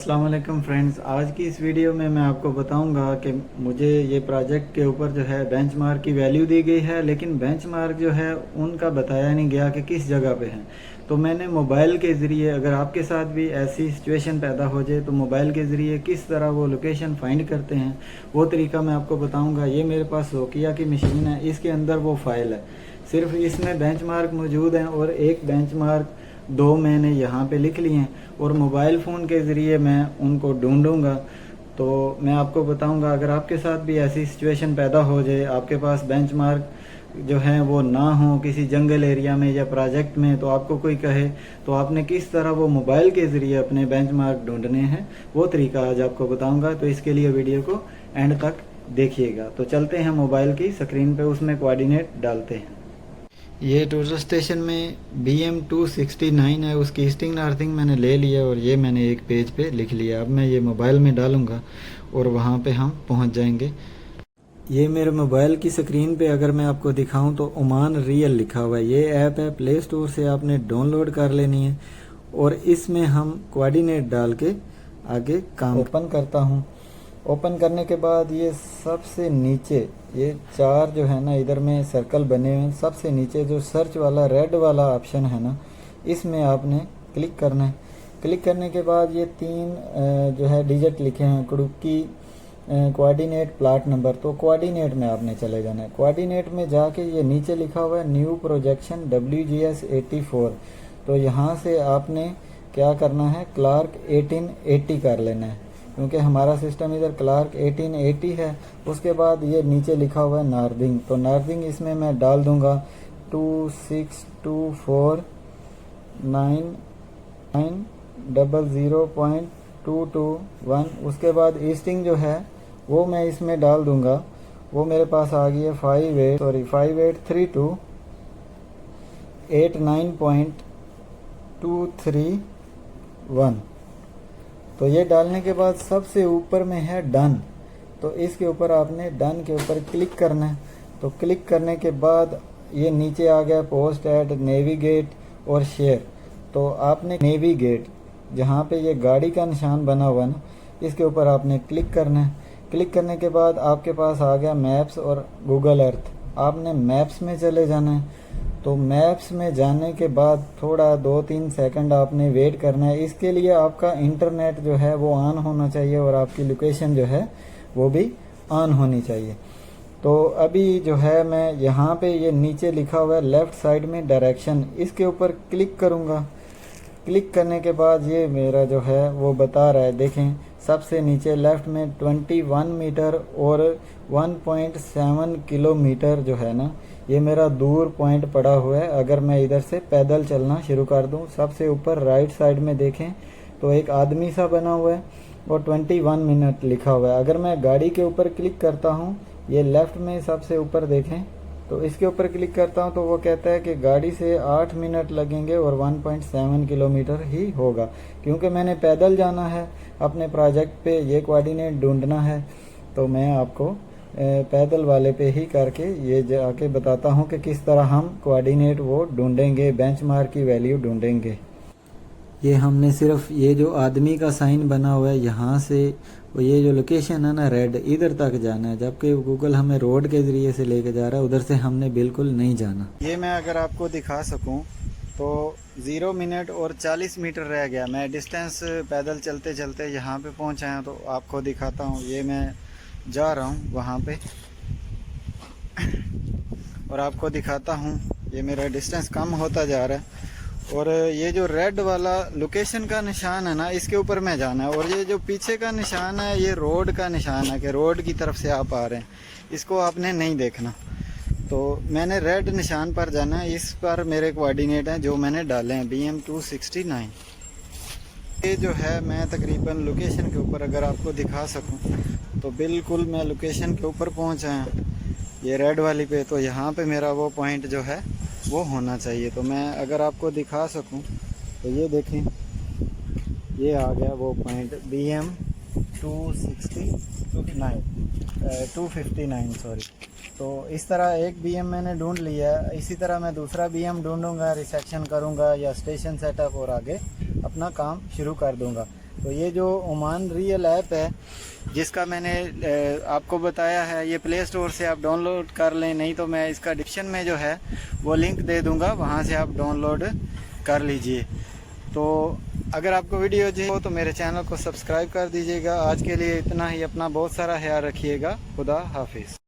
अस्सलाम वालेकुम फ्रेंड्स। आज की इस वीडियो में मैं आपको बताऊंगा कि मुझे ये प्रोजेक्ट के ऊपर जो है बेंचमार्क की वैल्यू दी गई है, लेकिन बेंचमार्क जो है उनका बताया नहीं गया कि किस जगह पे है। तो मैंने मोबाइल के ज़रिए, अगर आपके साथ भी ऐसी सिचुएशन पैदा हो जाए तो मोबाइल के ज़रिए किस तरह वो लोकेशन फाइंड करते हैं वो तरीका मैं आपको बताऊँगा। ये मेरे पास नोकिया की मशीन है, इसके अंदर वो फाइल है, सिर्फ इसमें बेंचमार्क मौजूद हैं और एक बेंचमार्क दो मैंने यहाँ पे लिख लिए हैं और मोबाइल फ़ोन के ज़रिए मैं उनको ढूंढूंगा। तो मैं आपको बताऊंगा, अगर आपके साथ भी ऐसी सिचुएशन पैदा हो जाए, आपके पास बेंचमार्क जो है वो ना हो किसी जंगल एरिया में या प्रोजेक्ट में, तो आपको कोई कहे तो आपने किस तरह वो मोबाइल के ज़रिए अपने बेंचमार्क ढूंढने हैं वो तरीका आज आपको बताऊंगा। तो इसके लिए वीडियो को एंड तक देखिएगा। तो चलते हैं मोबाइल की स्क्रीन पे, उसमें कोऑर्डिनेट डालते हैं। ये टोटल स्टेशन में BM269 है, उसकी ईस्टिंग नॉर्थिंग मैंने ले लिया और ये मैंने एक पेज पे लिख लिया। अब मैं ये मोबाइल में डालूंगा और वहाँ पे हम पहुँच जाएंगे। ये मेरे मोबाइल की स्क्रीन पे अगर मैं आपको दिखाऊं तो ओमान रियल लिखा हुआ है। ये ऐप है, प्ले स्टोर से आपने डाउनलोड कर लेनी है और इसमें हम कोऑर्डिनेट डाल के आगे काम ओपन करता हूँ। ओपन करने के बाद ये सबसे नीचे ये चार जो है ना, इधर में सर्कल बने हुए हैं, सबसे नीचे जो सर्च वाला रेड वाला ऑप्शन है ना, इसमें आपने क्लिक करना है। क्लिक करने के बाद ये तीन जो है डिजिट लिखे हैं, कुड़ुक्की कोऑर्डिनेट प्लाट नंबर, तो कोऑर्डिनेट में आपने चले जाना है। कोऑर्डिनेट में जाके ये नीचे लिखा हुआ है न्यू प्रोजेक्शन WGS 84, तो यहाँ से आपने क्या करना है, क्लार्क 1880 कर लेना है, क्योंकि हमारा सिस्टम इधर क्लार्क 1880 है। उसके बाद ये नीचे लिखा हुआ है नार्दिंग, तो नार्दिंग इसमें मैं डाल दूंगा 2624990.221। उसके बाद ईस्टिंग जो है वो मैं इसमें डाल दूंगा, वो मेरे पास आ गई है 583289.231। तो ये डालने के बाद सबसे ऊपर में है डन, तो इसके ऊपर आपने डन के ऊपर क्लिक करना है। तो क्लिक करने के बाद ये नीचे आ गया पोस्ट एट नेविगेट और शेयर, तो आपने नेविगेट जहाँ पे ये गाड़ी का निशान बना हुआ ना, इसके ऊपर आपने क्लिक करना है। क्लिक करने के बाद आपके पास आ गया मैप्स और गूगल अर्थ, आपने मैप्स में चले जाना है। तो मैप्स में जाने के बाद थोड़ा 2-3 सेकंड आपने वेट करना है। इसके लिए आपका इंटरनेट जो है वो ऑन होना चाहिए और आपकी लोकेशन जो है वो भी ऑन होनी चाहिए। तो अभी जो है मैं यहाँ पे ये नीचे लिखा हुआ है लेफ़्ट साइड में डायरेक्शन, इसके ऊपर क्लिक करूँगा। क्लिक करने के बाद ये मेरा जो है वो बता रहा है, देखें सबसे नीचे लेफ़्ट में 21 मीटर और 1.7 किलोमीटर जो है ना, ये मेरा दूर पॉइंट पड़ा हुआ है। अगर मैं इधर से पैदल चलना शुरू कर दूं, सबसे ऊपर राइट साइड में देखें तो एक आदमी सा बना हुआ है और 21 मिनट लिखा हुआ है। अगर मैं गाड़ी के ऊपर क्लिक करता हूं, ये लेफ़्ट में सबसे ऊपर देखें, तो इसके ऊपर क्लिक करता हूं तो वो कहता है कि गाड़ी से 8 मिनट लगेंगे और 1.7 किलोमीटर ही होगा। क्योंकि मैंने पैदल जाना है अपने प्रोजेक्ट पे, ये कोऑर्डिनेट ढूंढना है, तो मैं आपको पैदल वाले पे ही करके ये जाके बताता हूँ कि किस तरह हम कोऑर्डिनेट वो ढूंढेंगे, बेंचमार्क की वैल्यू ढूंढेंगे। ये हमने सिर्फ ये जो आदमी का साइन बना हुआ है यहाँ से, ये जो लोकेशन है ना रेड, इधर तक जाना है, जबकि गूगल हमें रोड के ज़रिए से लेके जा रहा है, उधर से हमने बिल्कुल नहीं जाना। ये मैं अगर आपको दिखा सकूँ तो 0 मिनट और 40 मीटर रह गया। मैं डिस्टेंस पैदल चलते चलते यहाँ पे पहुँचा है, तो आपको दिखाता हूँ। ये मैं जा रहा हूँ वहाँ पे और आपको दिखाता हूँ, ये मेरा डिस्टेंस कम होता जा रहा है और ये जो रेड वाला लोकेशन का निशान है ना, इसके ऊपर मैं जाना है। और ये जो पीछे का निशान है ये रोड का निशान है कि रोड की तरफ से आप आ रहे हैं, इसको आपने नहीं देखना। तो मैंने रेड निशान पर जाना है, इस पर मेरे कोऑर्डिनेट हैं जो मैंने डाले हैं BM269। ये जो है मैं तकरीबन लोकेशन के ऊपर अगर आपको दिखा सकूं तो बिल्कुल मैं लोकेशन के ऊपर पहुंचा है, ये रेड वाली पे। तो यहाँ पे मेरा वो पॉइंट जो है वो होना चाहिए। तो मैं अगर आपको दिखा सकूं तो ये देखें, ये आ गया वो पॉइंट BM259 सॉरी। तो इस तरह एक BM मैंने ढूंढ लिया है। इसी तरह मैं दूसरा BM ढूंढूंगा, रिसेक्शन करूंगा या स्टेशन सेटअप और आगे अपना काम शुरू कर दूंगा। तो ये जो ओमान रियल ऐप है जिसका मैंने आपको बताया है, ये प्ले स्टोर से आप डाउनलोड कर लें, नहीं तो मैं इसका डिस्क्रिप्शन में जो है वो लिंक दे दूंगा, वहाँ से आप डाउनलोड कर लीजिए। तो अगर आपको वीडियो अच्छी हो तो मेरे चैनल को सब्सक्राइब कर दीजिएगा। आज के लिए इतना ही, अपना बहुत सारा ख्याल रखिएगा। खुदा हाफिज़।